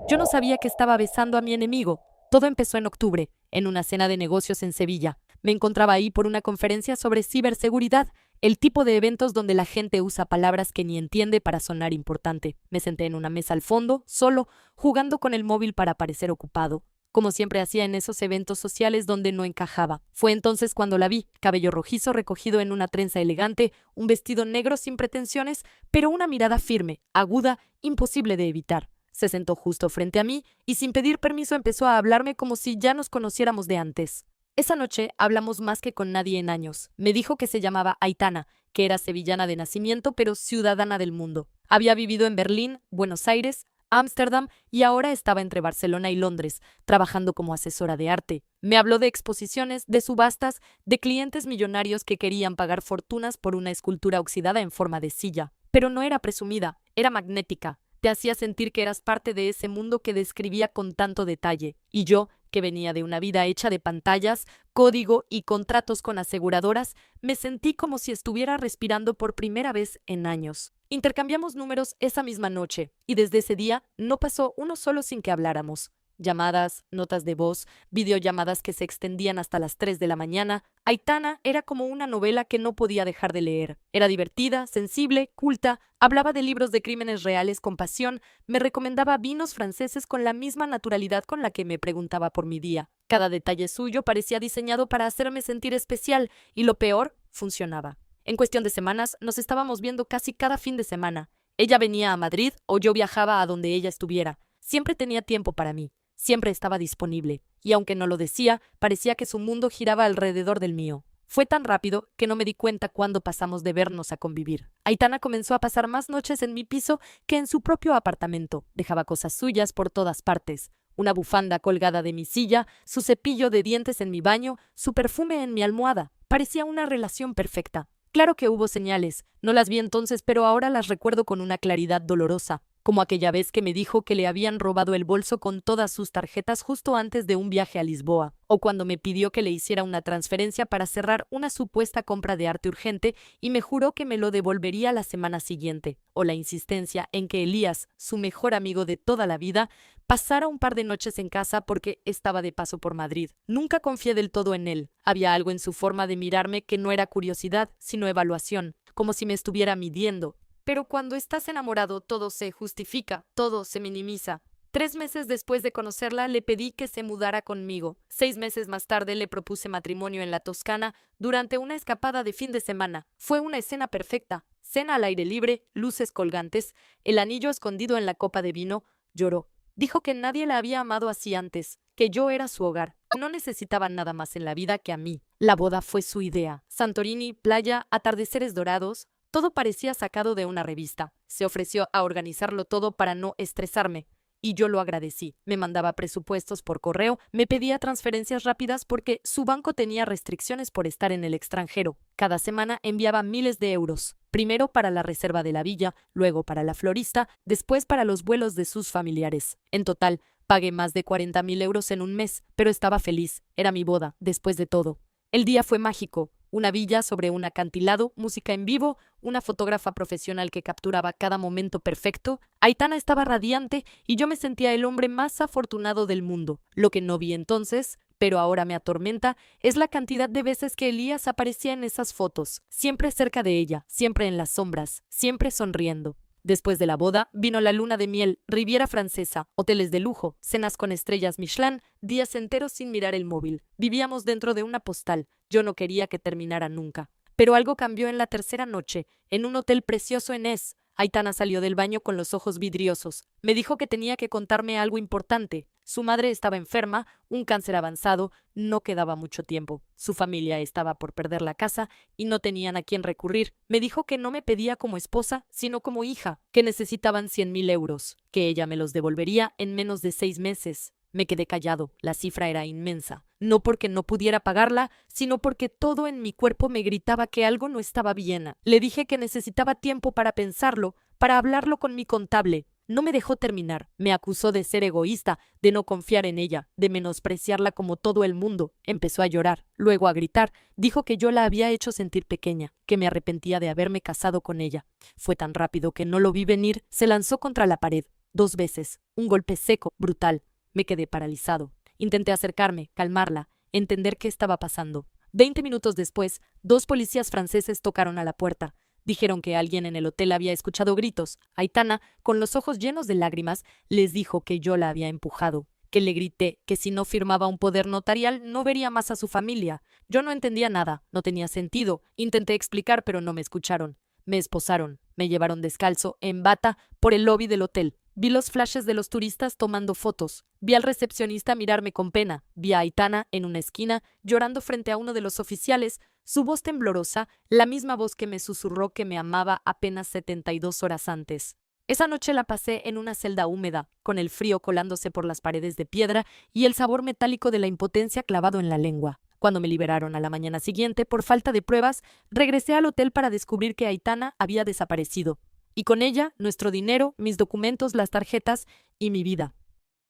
Yo no sabía que estaba besando a mi enemigo. Todo empezó en octubre, en una cena de negocios en Sevilla. Me encontraba ahí por una conferencia sobre ciberseguridad, el tipo de eventos donde la gente usa palabras que ni entiende para sonar importante. Me senté en una mesa al fondo, solo, jugando con el móvil para parecer ocupado, como siempre hacía en esos eventos sociales donde no encajaba. Fue entonces cuando la vi, cabello rojizo recogido en una trenza elegante, un vestido negro sin pretensiones, pero una mirada firme, aguda, imposible de evitar. Se sentó justo frente a mí y sin pedir permiso empezó a hablarme como si ya nos conociéramos de antes. Esa noche hablamos más que con nadie en años. Me dijo que se llamaba Aitana, que era sevillana de nacimiento pero ciudadana del mundo. Había vivido en Berlín, Buenos Aires, Ámsterdam y ahora estaba entre Barcelona y Londres, trabajando como asesora de arte. Me habló de exposiciones, de subastas, de clientes millonarios que querían pagar fortunas por una escultura oxidada en forma de silla. Pero no era presumida, era magnética. Te hacía sentir que eras parte de ese mundo que describía con tanto detalle. Y yo, que venía de una vida hecha de pantallas, código y contratos con aseguradoras, me sentí como si estuviera respirando por primera vez en años. Intercambiamos números esa misma noche, y desde ese día no pasó uno solo sin que habláramos. Llamadas, notas de voz, videollamadas que se extendían hasta las 3 de la mañana. Aitana era como una novela que no podía dejar de leer. Era divertida, sensible, culta, hablaba de libros de crímenes reales con pasión, me recomendaba vinos franceses con la misma naturalidad con la que me preguntaba por mi día. Cada detalle suyo parecía diseñado para hacerme sentir especial, y lo peor, funcionaba. En cuestión de semanas, nos estábamos viendo casi cada fin de semana. Ella venía a Madrid o yo viajaba a donde ella estuviera. Siempre tenía tiempo para mí. Siempre estaba disponible, y aunque no lo decía, parecía que su mundo giraba alrededor del mío. Fue tan rápido que no me di cuenta cuándo pasamos de vernos a convivir. Aitana comenzó a pasar más noches en mi piso que en su propio apartamento. Dejaba cosas suyas por todas partes. Una bufanda colgada de mi silla, su cepillo de dientes en mi baño, su perfume en mi almohada. Parecía una relación perfecta. Claro que hubo señales. No las vi entonces, pero ahora las recuerdo con una claridad dolorosa. Como aquella vez que me dijo que le habían robado el bolso con todas sus tarjetas justo antes de un viaje a Lisboa, o cuando me pidió que le hiciera una transferencia para cerrar una supuesta compra de arte urgente y me juró que me lo devolvería la semana siguiente, o la insistencia en que Elías, su mejor amigo de toda la vida, pasara un par de noches en casa porque estaba de paso por Madrid. Nunca confié del todo en él. Había algo en su forma de mirarme que no era curiosidad, sino evaluación, como si me estuviera midiendo. Pero cuando estás enamorado todo se justifica, todo se minimiza. 3 meses después de conocerla le pedí que se mudara conmigo. 6 meses más tarde le propuse matrimonio en la Toscana durante una escapada de fin de semana. Fue una escena perfecta. Cena al aire libre, luces colgantes, el anillo escondido en la copa de vino. Lloró. Dijo que nadie la había amado así antes, que yo era su hogar. No necesitaba nada más en la vida que a mí. La boda fue su idea. Santorini, playa, atardeceres dorados. Todo parecía sacado de una revista. Se ofreció a organizarlo todo para no estresarme, y yo lo agradecí. Me mandaba presupuestos por correo, me pedía transferencias rápidas porque su banco tenía restricciones por estar en el extranjero. Cada semana enviaba miles de euros, primero para la reserva de la villa, luego para la florista, después para los vuelos de sus familiares. En total, pagué más de 40.000 euros en un mes, pero estaba feliz. Era mi boda, después de todo. El día fue mágico. Una villa sobre un acantilado, música en vivo, una fotógrafa profesional que capturaba cada momento perfecto. Aitana estaba radiante y yo me sentía el hombre más afortunado del mundo. Lo que no vi entonces, pero ahora me atormenta, es la cantidad de veces que Elías aparecía en esas fotos, siempre cerca de ella, siempre en las sombras, siempre sonriendo. Después de la boda, vino la luna de miel, Riviera Francesa, hoteles de lujo, cenas con estrellas Michelin, días enteros sin mirar el móvil. Vivíamos dentro de una postal. Yo no quería que terminara nunca. Pero algo cambió en la tercera noche, en un hotel precioso en Es. Aitana salió del baño con los ojos vidriosos. Me dijo que tenía que contarme algo importante. Su madre estaba enferma, un cáncer avanzado, no quedaba mucho tiempo. Su familia estaba por perder la casa y no tenían a quién recurrir. Me dijo que no me pedía como esposa, sino como hija, que necesitaban 100.000 euros, que ella me los devolvería en menos de 6 meses. Me quedé callado, la cifra era inmensa. No porque no pudiera pagarla, sino porque todo en mi cuerpo me gritaba que algo no estaba bien. Le dije que necesitaba tiempo para pensarlo, para hablarlo con mi contable. No me dejó terminar. Me acusó de ser egoísta, de no confiar en ella, de menospreciarla como todo el mundo. Empezó a llorar, luego a gritar. Dijo que yo la había hecho sentir pequeña, que me arrepentía de haberme casado con ella. Fue tan rápido que no lo vi venir. Se lanzó contra la pared. 2 veces, un golpe seco, brutal. Me quedé paralizado. Intenté acercarme, calmarla, entender qué estaba pasando. 20 minutos después, 2 policías franceses tocaron a la puerta. Dijeron que alguien en el hotel había escuchado gritos. Aitana, con los ojos llenos de lágrimas, les dijo que yo la había empujado, que le grité que si no firmaba un poder notarial no vería más a su familia. Yo no entendía nada, no tenía sentido. Intenté explicar, pero no me escucharon. Me esposaron, me llevaron descalzo, en bata, por el lobby del hotel. Vi los flashes de los turistas tomando fotos. Vi al recepcionista mirarme con pena. Vi a Aitana en una esquina, llorando frente a uno de los oficiales, su voz temblorosa, la misma voz que me susurró que me amaba apenas 72 horas antes. Esa noche la pasé en una celda húmeda, con el frío colándose por las paredes de piedra y el sabor metálico de la impotencia clavado en la lengua. Cuando me liberaron a la mañana siguiente, por falta de pruebas, regresé al hotel para descubrir que Aitana había desaparecido. Y con ella, nuestro dinero, mis documentos, las tarjetas y mi vida.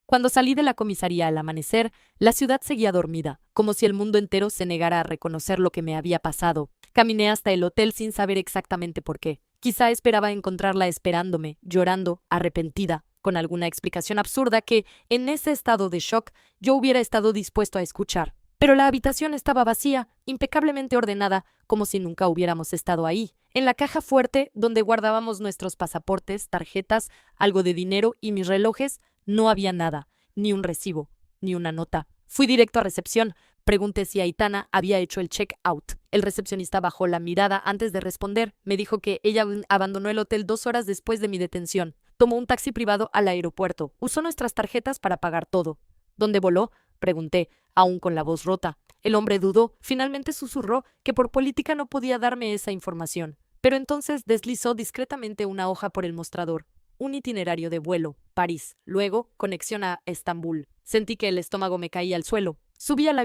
Cuando salí de la comisaría al amanecer, la ciudad seguía dormida, como si el mundo entero se negara a reconocer lo que me había pasado. Caminé hasta el hotel sin saber exactamente por qué. Quizá esperaba encontrarla esperándome, llorando, arrepentida, con alguna explicación absurda que, en ese estado de shock, yo hubiera estado dispuesto a escuchar. Pero la habitación estaba vacía, impecablemente ordenada, como si nunca hubiéramos estado ahí. En la caja fuerte, donde guardábamos nuestros pasaportes, tarjetas, algo de dinero y mis relojes, no había nada, ni un recibo, ni una nota. Fui directo a recepción. Pregunté si Aitana había hecho el check-out. El recepcionista bajó la mirada antes de responder. Me dijo que ella abandonó el hotel 2 horas después de mi detención. Tomó un taxi privado al aeropuerto. Usó nuestras tarjetas para pagar todo. ¿Dónde voló? Pregunté, aún con la voz rota. El hombre dudó. Finalmente susurró que por política no podía darme esa información. Pero entonces deslizó discretamente una hoja por el mostrador. Un itinerario de vuelo, París, luego conexión a Estambul. Sentí que el estómago me caía al suelo. Subí a la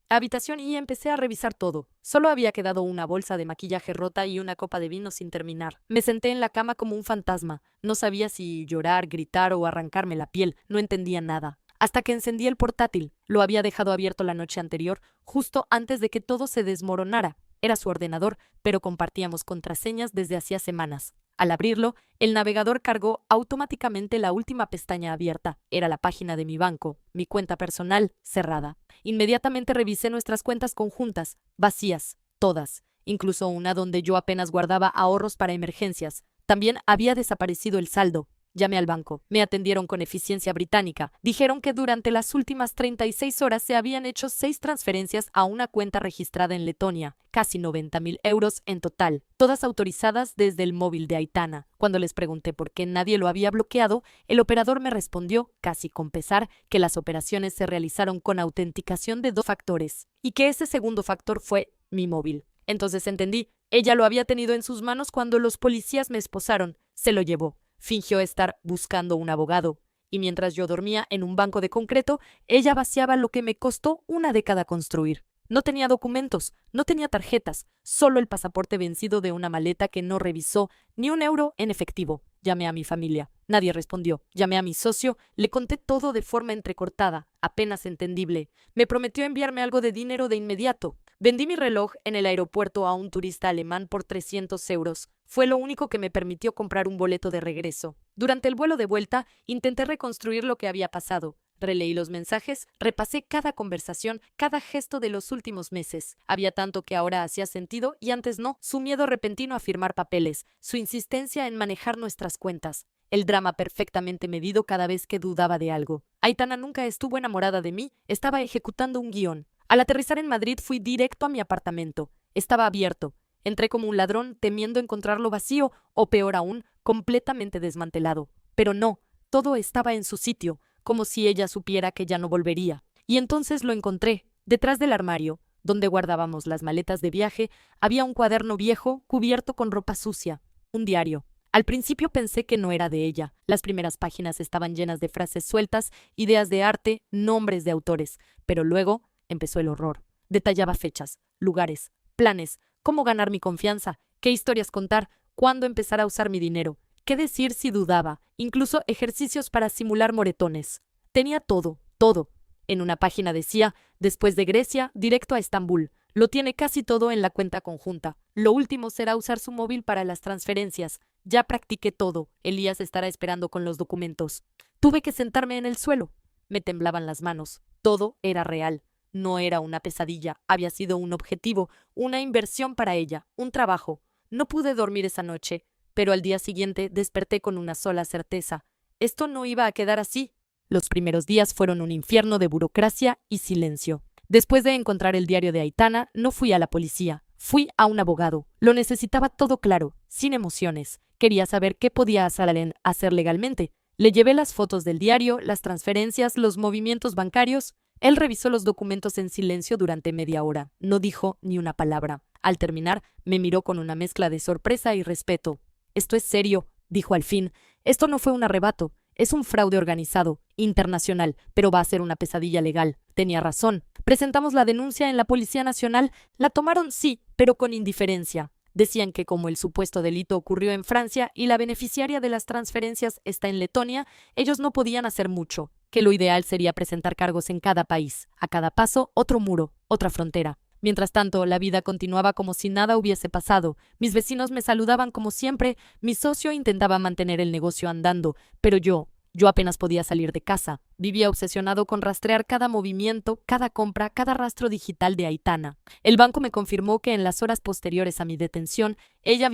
habitación y empecé a revisar todo. Solo había quedado una bolsa de maquillaje rota y una copa de vino sin terminar. Me senté en la cama como un fantasma. No sabía si llorar, gritar o arrancarme la piel. No entendía nada. Hasta que encendí el portátil. Lo había dejado abierto la noche anterior, justo antes de que todo se desmoronara. Era su ordenador, pero compartíamos contraseñas desde hacía semanas. Al abrirlo, el navegador cargó automáticamente la última pestaña abierta. Era la página de mi banco, mi cuenta personal, cerrada. Inmediatamente revisé nuestras cuentas conjuntas, vacías, todas, incluso una donde yo apenas guardaba ahorros para emergencias. También había desaparecido el saldo. Llamé al banco. Me atendieron con eficiencia británica. Dijeron que durante las últimas 36 horas se habían hecho 6 transferencias a una cuenta registrada en Letonia, casi 90.000 euros en total, todas autorizadas desde el móvil de Aitana. Cuando les pregunté por qué nadie lo había bloqueado, el operador me respondió, casi con pesar, que las operaciones se realizaron con autenticación de 2 factores, y que ese segundo factor fue mi móvil. Entonces entendí, ella lo había tenido en sus manos cuando los policías me esposaron. Se lo llevó. Fingió estar buscando un abogado, y mientras yo dormía en un banco de concreto, ella vaciaba lo que me costó una década construir. No tenía documentos, no tenía tarjetas, solo el pasaporte vencido de una maleta que no revisó, ni un euro en efectivo. Llamé a mi familia. Nadie respondió. Llamé a mi socio, le conté todo de forma entrecortada, apenas entendible. Me prometió enviarme algo de dinero de inmediato. Vendí mi reloj en el aeropuerto a un turista alemán por 300 euros. Fue lo único que me permitió comprar un boleto de regreso. Durante el vuelo de vuelta, intenté reconstruir lo que había pasado. Releí los mensajes, repasé cada conversación, cada gesto de los últimos meses. Había tanto que ahora hacía sentido y antes no. Su miedo repentino a firmar papeles, su insistencia en manejar nuestras cuentas, el drama perfectamente medido cada vez que dudaba de algo. Aitana nunca estuvo enamorada de mí, estaba ejecutando un guión. Al aterrizar en Madrid fui directo a mi apartamento. Estaba abierto. Entré como un ladrón, temiendo encontrarlo vacío o, peor aún, completamente desmantelado. Pero no, todo estaba en su sitio, como si ella supiera que ya no volvería. Y entonces lo encontré. Detrás del armario, donde guardábamos las maletas de viaje, había un cuaderno viejo cubierto con ropa sucia, un diario. Al principio pensé que no era de ella. Las primeras páginas estaban llenas de frases sueltas, ideas de arte, nombres de autores. Pero luego empezó el horror. Detallaba fechas, lugares, planes, cómo ganar mi confianza, qué historias contar, cuándo empezar a usar mi dinero, qué decir si dudaba, incluso ejercicios para simular moretones. Tenía todo, todo. En una página decía, después de Grecia, directo a Estambul. Lo tiene casi todo en la cuenta conjunta. Lo último será usar su móvil para las transferencias. Ya practiqué todo. Elías estará esperando con los documentos. Tuve que sentarme en el suelo. Me temblaban las manos. Todo era real. No era una pesadilla. Había sido un objetivo, una inversión para ella, un trabajo. No pude dormir esa noche, pero al día siguiente desperté con una sola certeza. Esto no iba a quedar así. Los primeros días fueron un infierno de burocracia y silencio. Después de encontrar el diario de Aitana, no fui a la policía. Fui a un abogado. Lo necesitaba todo claro, sin emociones. Quería saber qué podía hacer legalmente. Le llevé las fotos del diario, las transferencias, los movimientos bancarios. Él revisó los documentos en silencio durante media hora. No dijo ni una palabra. Al terminar, me miró con una mezcla de sorpresa y respeto. «Esto es serio», dijo al fin. «Esto no fue un arrebato. Es un fraude organizado, internacional, pero va a ser una pesadilla legal». Tenía razón. Presentamos la denuncia en la Policía Nacional. La tomaron, sí, pero con indiferencia. Decían que como el supuesto delito ocurrió en Francia y la beneficiaria de las transferencias está en Letonia, ellos no podían hacer mucho, que lo ideal sería presentar cargos en cada país, a cada paso otro muro, otra frontera. Mientras tanto, la vida continuaba como si nada hubiese pasado. Mis vecinos me saludaban como siempre, mi socio intentaba mantener el negocio andando, pero yo apenas podía salir de casa. Vivía obsesionado con rastrear cada movimiento, cada compra, cada rastro digital de Aitana. El banco me confirmó que en las horas posteriores a mi detención, ella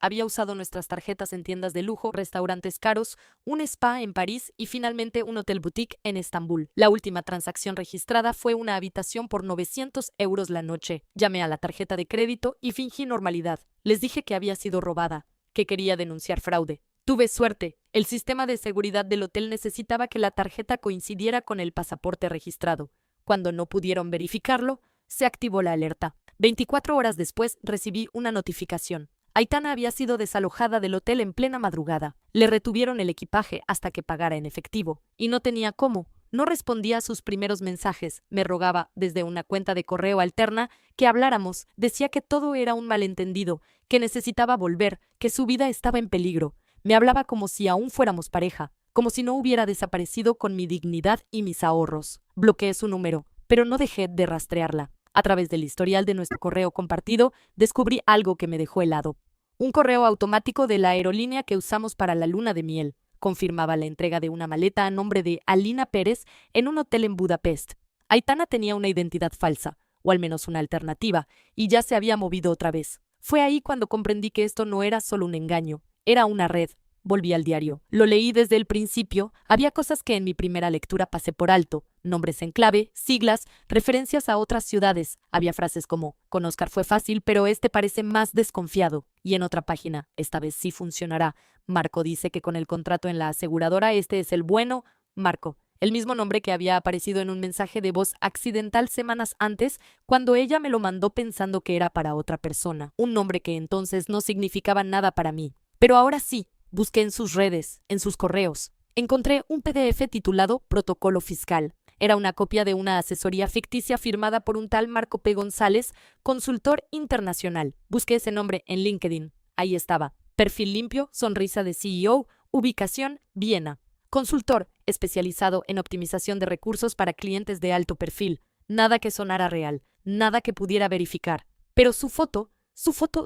había usado nuestras tarjetas en tiendas de lujo, restaurantes caros, un spa en París y finalmente un hotel boutique en Estambul. La última transacción registrada fue una habitación por 900 euros la noche. Llamé a la tarjeta de crédito y fingí normalidad. Les dije que había sido robada, que quería denunciar fraude. Tuve suerte. El sistema de seguridad del hotel necesitaba que la tarjeta coincidiera con el pasaporte registrado. Cuando no pudieron verificarlo, se activó la alerta. 24 horas después recibí una notificación. Aitana había sido desalojada del hotel en plena madrugada. Le retuvieron el equipaje hasta que pagara en efectivo. Y no tenía cómo. No respondía a sus primeros mensajes. Me rogaba, desde una cuenta de correo alterna, que habláramos. Decía que todo era un malentendido, que necesitaba volver, que su vida estaba en peligro. Me hablaba como si aún fuéramos pareja, como si no hubiera desaparecido con mi dignidad y mis ahorros. Bloqueé su número, pero no dejé de rastrearla. A través del historial de nuestro correo compartido, descubrí algo que me dejó helado. Un correo automático de la aerolínea que usamos para la luna de miel. Confirmaba la entrega de una maleta a nombre de Alina Pérez en un hotel en Budapest. Aitana tenía una identidad falsa, o al menos una alternativa, y ya se había movido otra vez. Fue ahí cuando comprendí que esto no era solo un engaño. Era una red. Volví al diario. Lo leí desde el principio. Había cosas que en mi primera lectura pasé por alto. Nombres en clave, siglas, referencias a otras ciudades. Había frases como, con Oscar fue fácil, pero este parece más desconfiado. Y en otra página, esta vez sí funcionará. Marco dice que con el contrato en la aseguradora este es el bueno. Marco. El mismo nombre que había aparecido en un mensaje de voz accidental semanas antes, cuando ella me lo mandó pensando que era para otra persona. Un nombre que entonces no significaba nada para mí. Pero ahora sí, busqué en sus redes, en sus correos. Encontré un PDF titulado Protocolo Fiscal. Era una copia de una asesoría ficticia firmada por un tal Marco P. González, consultor internacional. Busqué ese nombre en LinkedIn. Ahí estaba. Perfil limpio, sonrisa de CEO, ubicación, Viena. Consultor, especializado en optimización de recursos para clientes de alto perfil. Nada que sonara real, nada que pudiera verificar. Pero su foto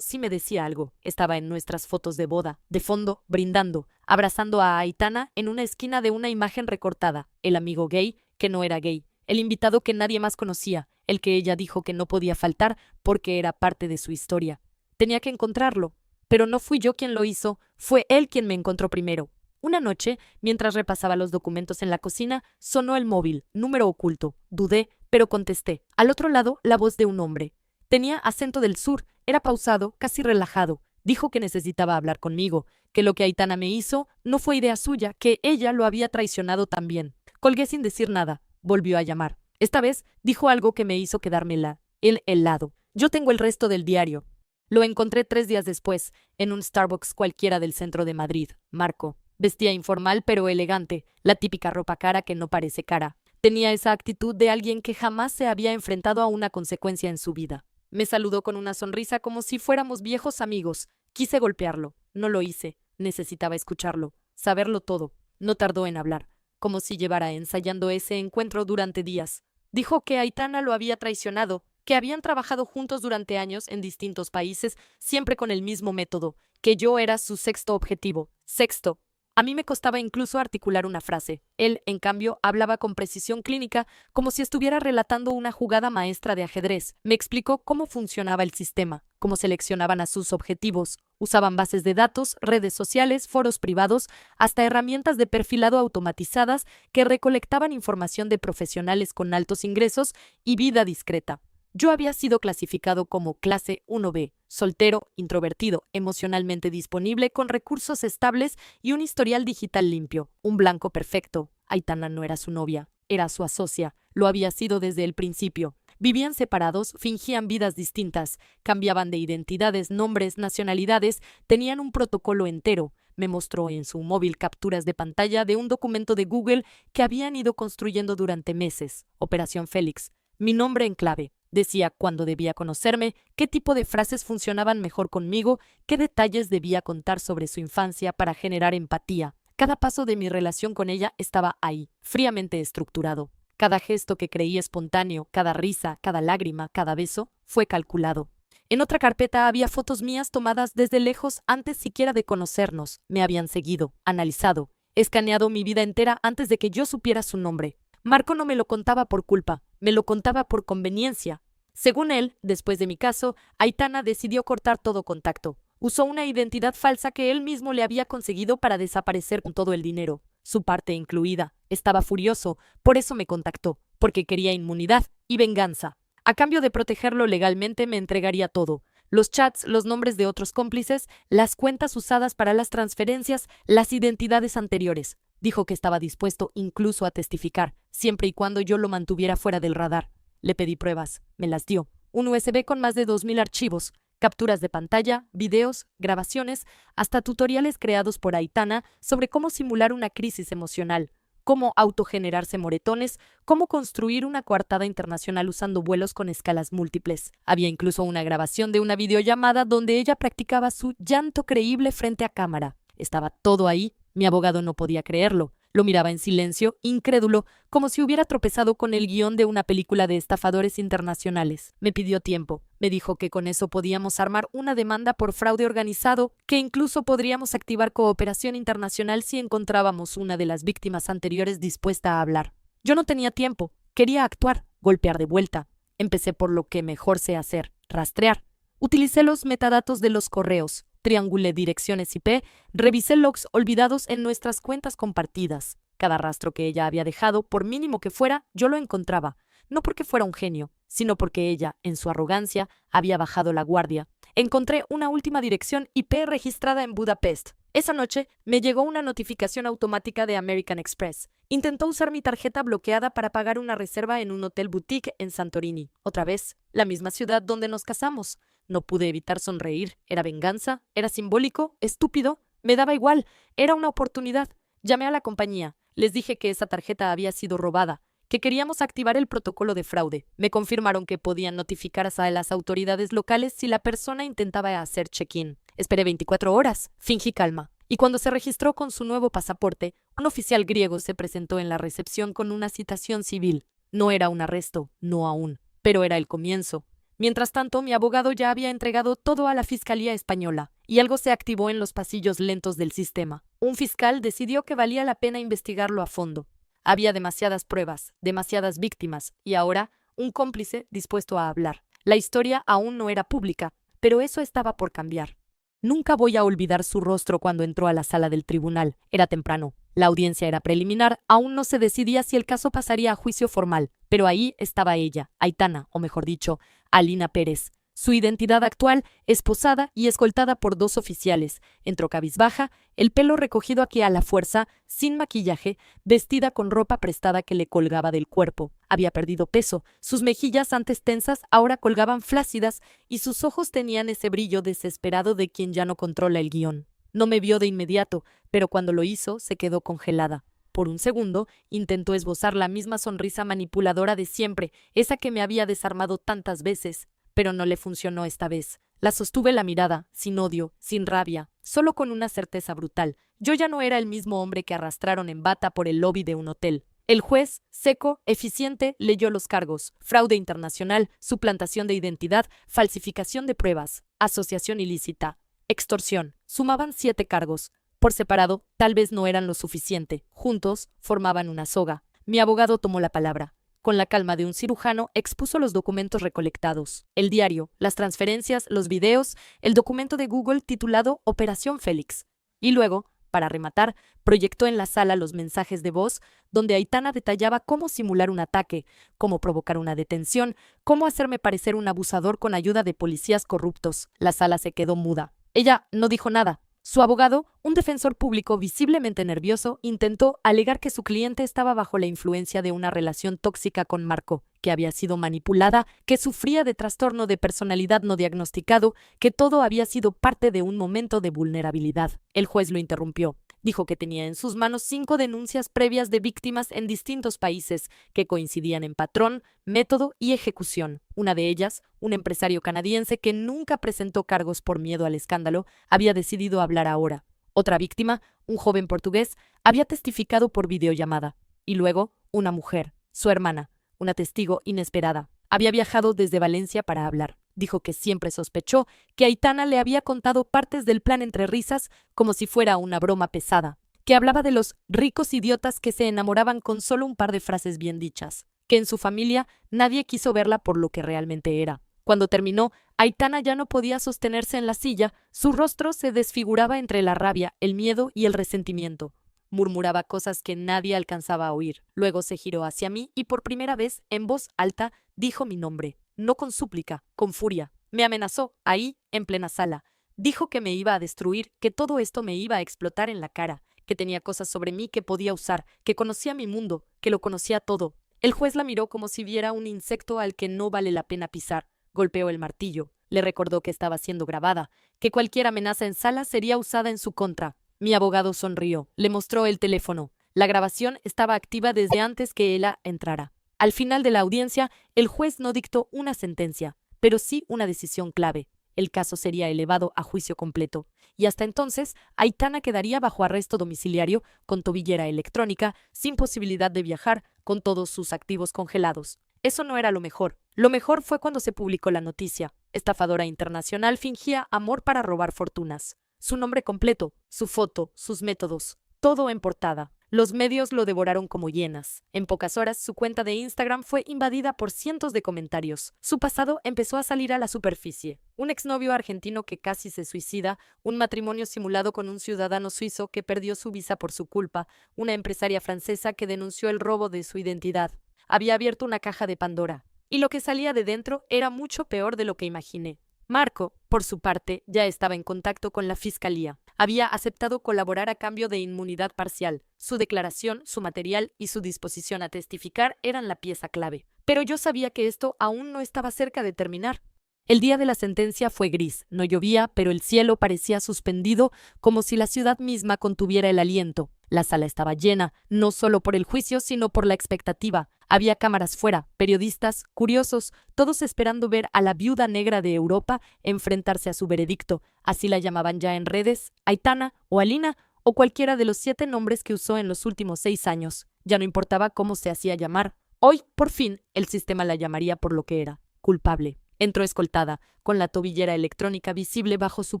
sí me decía algo. Estaba en nuestras fotos de boda, de fondo, brindando, abrazando a Aitana en una esquina de una imagen recortada. El amigo gay, que no era gay. El invitado que nadie más conocía. El que ella dijo que no podía faltar porque era parte de su historia. Tenía que encontrarlo. Pero no fui yo quien lo hizo, fue él quien me encontró primero. Una noche, mientras repasaba los documentos en la cocina, sonó el móvil, número oculto. Dudé, pero contesté. Al otro lado, la voz de un hombre. Tenía acento del sur, era pausado, casi relajado. Dijo que necesitaba hablar conmigo, que lo que Aitana me hizo no fue idea suya, que ella lo había traicionado también. Colgué sin decir nada. Volvió a llamar. Esta vez dijo algo que me hizo quedármela. El helado. Yo tengo el resto del diario. Lo encontré 3 días después, en un Starbucks cualquiera del centro de Madrid. Marco. Vestía informal pero elegante, la típica ropa cara que no parece cara. Tenía esa actitud de alguien que jamás se había enfrentado a una consecuencia en su vida. Me saludó con una sonrisa como si fuéramos viejos amigos. Quise golpearlo. No lo hice. Necesitaba escucharlo, saberlo todo. No tardó en hablar, como si llevara ensayando ese encuentro durante días. Dijo que Aitana lo había traicionado, que habían trabajado juntos durante años en distintos países, siempre con el mismo método, que yo era su sexto objetivo. Sexto. A mí me costaba incluso articular una frase. Él, en cambio, hablaba con precisión clínica, como si estuviera relatando una jugada maestra de ajedrez. Me explicó cómo funcionaba el sistema, cómo seleccionaban a sus objetivos. Usaban bases de datos, redes sociales, foros privados, hasta herramientas de perfilado automatizadas que recolectaban información de profesionales con altos ingresos y vida discreta. Yo había sido clasificado como clase 1B, soltero, introvertido, emocionalmente disponible, con recursos estables y un historial digital limpio. Un blanco perfecto. Aitana no era su novia, era su asocia. Lo había sido desde el principio. Vivían separados, fingían vidas distintas, cambiaban de identidades, nombres, nacionalidades, tenían un protocolo entero. Me mostró en su móvil capturas de pantalla de un documento de Google que habían ido construyendo durante meses. Operación Félix. Mi nombre en clave. Decía cuándo debía conocerme, qué tipo de frases funcionaban mejor conmigo, qué detalles debía contar sobre su infancia para generar empatía. Cada paso de mi relación con ella estaba ahí, fríamente estructurado. Cada gesto que creí espontáneo, cada risa, cada lágrima, cada beso, fue calculado. En otra carpeta había fotos mías tomadas desde lejos antes siquiera de conocernos. Me habían seguido, analizado, escaneado mi vida entera antes de que yo supiera su nombre. Marco no me lo contaba por culpa, me lo contaba por conveniencia. Según él, después de mi caso, Aitana decidió cortar todo contacto. Usó una identidad falsa que él mismo le había conseguido para desaparecer con todo el dinero, su parte incluida. Estaba furioso, por eso me contactó, porque quería inmunidad y venganza. A cambio de protegerlo legalmente me entregaría todo. Los chats, los nombres de otros cómplices, las cuentas usadas para las transferencias, las identidades anteriores. Dijo que estaba dispuesto incluso a testificar, siempre y cuando yo lo mantuviera fuera del radar. Le pedí pruebas, me las dio. Un USB con más de 2000 archivos, capturas de pantalla, videos, grabaciones, hasta tutoriales creados por Aitana sobre cómo simular una crisis emocional, cómo autogenerarse moretones, cómo construir una coartada internacional usando vuelos con escalas múltiples. Había incluso una grabación de una videollamada donde ella practicaba su llanto creíble frente a cámara. Estaba todo ahí. Mi abogado no podía creerlo. Lo miraba en silencio, incrédulo, como si hubiera tropezado con el guión de una película de estafadores internacionales. Me pidió tiempo. Me dijo que con eso podíamos armar una demanda por fraude organizado, que incluso podríamos activar cooperación internacional si encontrábamos una de las víctimas anteriores dispuesta a hablar. Yo no tenía tiempo. Quería actuar, golpear de vuelta. Empecé por lo que mejor sé hacer, rastrear. Utilicé los metadatos de los correos. Triangulé direcciones IP, revisé logs olvidados en nuestras cuentas compartidas. Cada rastro que ella había dejado, por mínimo que fuera, yo lo encontraba. No porque fuera un genio, sino porque ella, en su arrogancia, había bajado la guardia. Encontré una última dirección IP registrada en Budapest. Esa noche me llegó una notificación automática de American Express. Intentó usar mi tarjeta bloqueada para pagar una reserva en un hotel boutique en Santorini. Otra vez, la misma ciudad donde nos casamos. No pude evitar sonreír. ¿Era venganza? ¿Era simbólico? ¿Estúpido? Me daba igual. Era una oportunidad. Llamé a la compañía. Les dije que esa tarjeta había sido robada, que queríamos activar el protocolo de fraude. Me confirmaron que podían notificar a las autoridades locales si la persona intentaba hacer check-in. Esperé 24 horas. Fingí calma. Y cuando se registró con su nuevo pasaporte, un oficial griego se presentó en la recepción con una citación civil. No era un arresto, no aún, pero era el comienzo. Mientras tanto, mi abogado ya había entregado todo a la Fiscalía Española, y algo se activó en los pasillos lentos del sistema. Un fiscal decidió que valía la pena investigarlo a fondo. Había demasiadas pruebas, demasiadas víctimas, y ahora un cómplice dispuesto a hablar. La historia aún no era pública, pero eso estaba por cambiar. Nunca voy a olvidar su rostro cuando entró a la sala del tribunal. Era temprano. La audiencia era preliminar, aún no se decidía si el caso pasaría a juicio formal, pero ahí estaba ella, Aitana, o mejor dicho, Alina Pérez. Su identidad actual, esposada y escoltada por 2 oficiales. Entró cabizbaja, el pelo recogido aquí a la fuerza, sin maquillaje, vestida con ropa prestada que le colgaba del cuerpo. Había perdido peso, sus mejillas antes tensas ahora colgaban flácidas y sus ojos tenían ese brillo desesperado de quien ya no controla el guión. No me vio de inmediato, pero cuando lo hizo se quedó congelada. Por un segundo intentó esbozar la misma sonrisa manipuladora de siempre, esa que me había desarmado tantas veces, pero no le funcionó esta vez. La sostuve la mirada, sin odio, sin rabia, solo con una certeza brutal. Yo ya no era el mismo hombre que arrastraron en bata por el lobby de un hotel. El juez, seco, eficiente, leyó los cargos: fraude internacional, suplantación de identidad, falsificación de pruebas, asociación ilícita. extorsión. Sumaban 7 cargos. Por separado, tal vez no eran lo suficiente. Juntos, formaban una soga. Mi abogado tomó la palabra. Con la calma de un cirujano, expuso los documentos recolectados. El diario, las transferencias, los videos, el documento de Google titulado Operación Félix. Y luego, para rematar, proyectó en la sala los mensajes de voz donde Aitana detallaba cómo simular un ataque, cómo provocar una detención, cómo hacerme parecer un abusador con ayuda de policías corruptos. La sala se quedó muda. Ella no dijo nada. Su abogado, un defensor público visiblemente nervioso, intentó alegar que su cliente estaba bajo la influencia de una relación tóxica con Marco, que había sido manipulada, que sufría de trastorno de personalidad no diagnosticado, que todo había sido parte de un momento de vulnerabilidad. El juez lo interrumpió. Dijo que tenía en sus manos 5 denuncias previas de víctimas en distintos países que coincidían en patrón, método y ejecución. Una de ellas, un empresario canadiense que nunca presentó cargos por miedo al escándalo, había decidido hablar ahora. Otra víctima, un joven portugués, había testificado por videollamada. Y luego, una mujer, su hermana, una testigo inesperada. Había viajado desde Valencia para hablar. Dijo que siempre sospechó que Aitana le había contado partes del plan entre risas como si fuera una broma pesada, que hablaba de los ricos idiotas que se enamoraban con solo un par de frases bien dichas, que en su familia nadie quiso verla por lo que realmente era. Cuando terminó, Aitana ya no podía sostenerse en la silla, su rostro se desfiguraba entre la rabia, el miedo y el resentimiento. Murmuraba cosas que nadie alcanzaba a oír. Luego se giró hacia mí y por primera vez, en voz alta, dijo mi nombre. No con súplica, con furia. Me amenazó, ahí, en plena sala. Dijo que me iba a destruir, que todo esto me iba a explotar en la cara, que tenía cosas sobre mí que podía usar, que conocía mi mundo, que lo conocía todo. El juez la miró como si viera un insecto al que no vale la pena pisar. Golpeó el martillo. Le recordó que estaba siendo grabada, que cualquier amenaza en sala sería usada en su contra. Mi abogado sonrió. Le mostró el teléfono. La grabación estaba activa desde antes que ella entrara. Al final de la audiencia, el juez no dictó una sentencia, pero sí una decisión clave. El caso sería elevado a juicio completo, y hasta entonces Aitana quedaría bajo arresto domiciliario, con tobillera electrónica, sin posibilidad de viajar, con todos sus activos congelados. Eso no era lo mejor. Lo mejor fue cuando se publicó la noticia. Estafadora internacional fingía amor para robar fortunas. Su nombre completo, su foto, sus métodos, todo en portada. Los medios lo devoraron como hienas. En pocas horas, su cuenta de Instagram fue invadida por cientos de comentarios. Su pasado empezó a salir a la superficie. Un exnovio argentino que casi se suicida, un matrimonio simulado con un ciudadano suizo que perdió su visa por su culpa, una empresaria francesa que denunció el robo de su identidad. Había abierto una caja de Pandora. Y lo que salía de dentro era mucho peor de lo que imaginé. Marco, por su parte, ya estaba en contacto con la fiscalía. Había aceptado colaborar a cambio de inmunidad parcial. Su declaración, su material y su disposición a testificar eran la pieza clave. Pero yo sabía que esto aún no estaba cerca de terminar. El día de la sentencia fue gris. No llovía, pero el cielo parecía suspendido, como si la ciudad misma contuviera el aliento. La sala estaba llena, no solo por el juicio, sino por la expectativa. Había cámaras fuera, periodistas, curiosos, todos esperando ver a la viuda negra de Europa enfrentarse a su veredicto. Así la llamaban ya en redes, Aitana o Alina o cualquiera de los 7 nombres que usó en los últimos 6 años. Ya no importaba cómo se hacía llamar. Hoy, por fin, el sistema la llamaría por lo que era, culpable. Entró escoltada, con la tobillera electrónica visible bajo su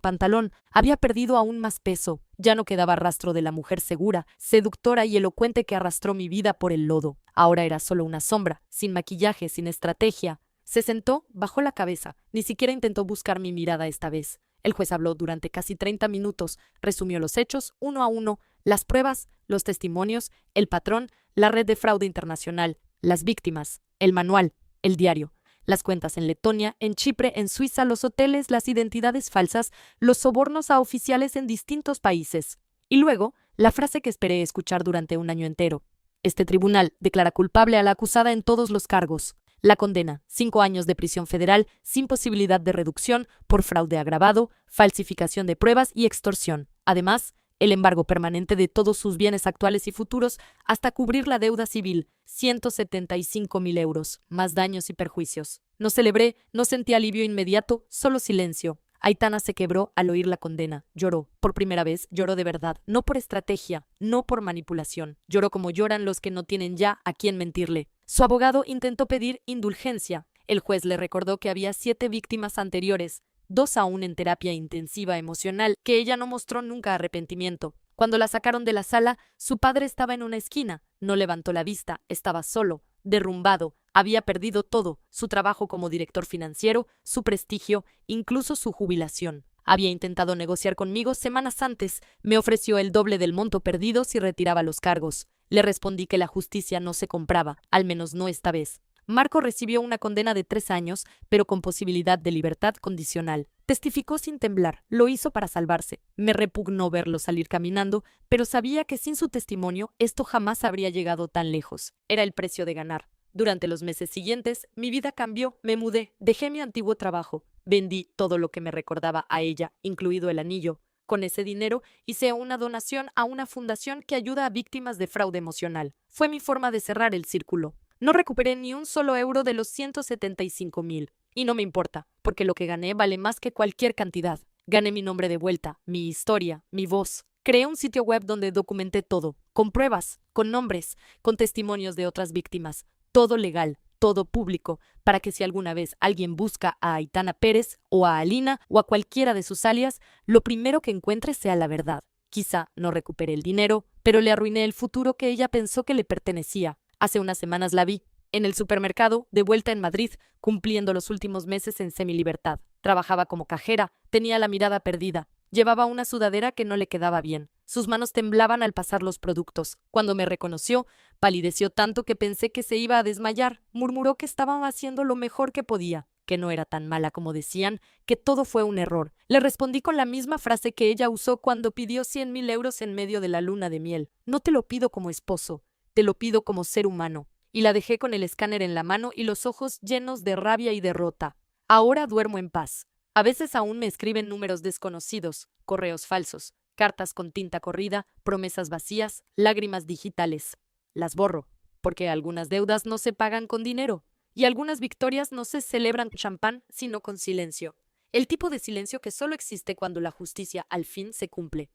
pantalón. Había perdido aún más peso. Ya no quedaba rastro de la mujer segura, seductora y elocuente que arrastró mi vida por el lodo. Ahora era solo una sombra, sin maquillaje, sin estrategia. Se sentó, bajó la cabeza. Ni siquiera intentó buscar mi mirada esta vez. El juez habló durante casi 30 minutos. Resumió los hechos, uno a uno, las pruebas, los testimonios, el patrón, la red de fraude internacional, las víctimas, el manual, el diario. Las cuentas en Letonia, en Chipre, en Suiza, los hoteles, las identidades falsas, los sobornos a oficiales en distintos países. Y luego, la frase que esperé escuchar durante un año entero. Este tribunal declara culpable a la acusada en todos los cargos. La condena, 5 años de prisión federal, sin posibilidad de reducción, por fraude agravado, falsificación de pruebas y extorsión. Además, el embargo permanente de todos sus bienes actuales y futuros hasta cubrir la deuda civil, 175.000 euros, más daños y perjuicios. No celebré, no sentí alivio inmediato, solo silencio. Aitana se quebró al oír la condena. Lloró. Por primera vez, lloró de verdad. No por estrategia, no por manipulación. Lloró como lloran los que no tienen ya a quién mentirle. Su abogado intentó pedir indulgencia. El juez le recordó que había 7 víctimas anteriores, 2 aún en terapia intensiva emocional, que ella no mostró nunca arrepentimiento. Cuando la sacaron de la sala, su padre estaba en una esquina. No levantó la vista, estaba solo, derrumbado, había perdido todo, su trabajo como director financiero, su prestigio, incluso su jubilación. Había intentado negociar conmigo semanas antes, me ofreció el doble del monto perdido si retiraba los cargos. Le respondí que la justicia no se compraba, al menos no esta vez. Marco recibió una condena de 3 años, pero con posibilidad de libertad condicional. Testificó sin temblar, lo hizo para salvarse. Me repugnó verlo salir caminando, pero sabía que sin su testimonio esto jamás habría llegado tan lejos. Era el precio de ganar. Durante los meses siguientes, mi vida cambió, me mudé, dejé mi antiguo trabajo, vendí todo lo que me recordaba a ella, incluido el anillo. Con ese dinero hice una donación a una fundación que ayuda a víctimas de fraude emocional. Fue mi forma de cerrar el círculo. No recuperé ni un solo euro de los 175,000. Y no me importa, porque lo que gané vale más que cualquier cantidad. Gané mi nombre de vuelta, mi historia, mi voz. Creé un sitio web donde documenté todo, con pruebas, con nombres, con testimonios de otras víctimas. Todo legal, todo público, para que si alguna vez alguien busca a Aitana Pérez o a Alina o a cualquiera de sus alias, lo primero que encuentre sea la verdad. Quizá no recupere el dinero, pero le arruiné el futuro que ella pensó que le pertenecía. Hace unas semanas la vi, en el supermercado, de vuelta en Madrid, cumpliendo los últimos meses en semilibertad. Trabajaba como cajera, tenía la mirada perdida. Llevaba una sudadera que no le quedaba bien. Sus manos temblaban al pasar los productos. Cuando me reconoció, palideció tanto que pensé que se iba a desmayar. Murmuró que estaba haciendo lo mejor que podía, que no era tan mala como decían, que todo fue un error. Le respondí con la misma frase que ella usó cuando pidió 100,000 euros en medio de la luna de miel. No te lo pido como esposo, te lo pido como ser humano. Y la dejé con el escáner en la mano y los ojos llenos de rabia y derrota. Ahora duermo en paz. A veces aún me escriben números desconocidos, correos falsos, cartas con tinta corrida, promesas vacías, lágrimas digitales. Las borro, porque algunas deudas no se pagan con dinero y algunas victorias no se celebran con champán, sino con silencio. El tipo de silencio que solo existe cuando la justicia al fin se cumple.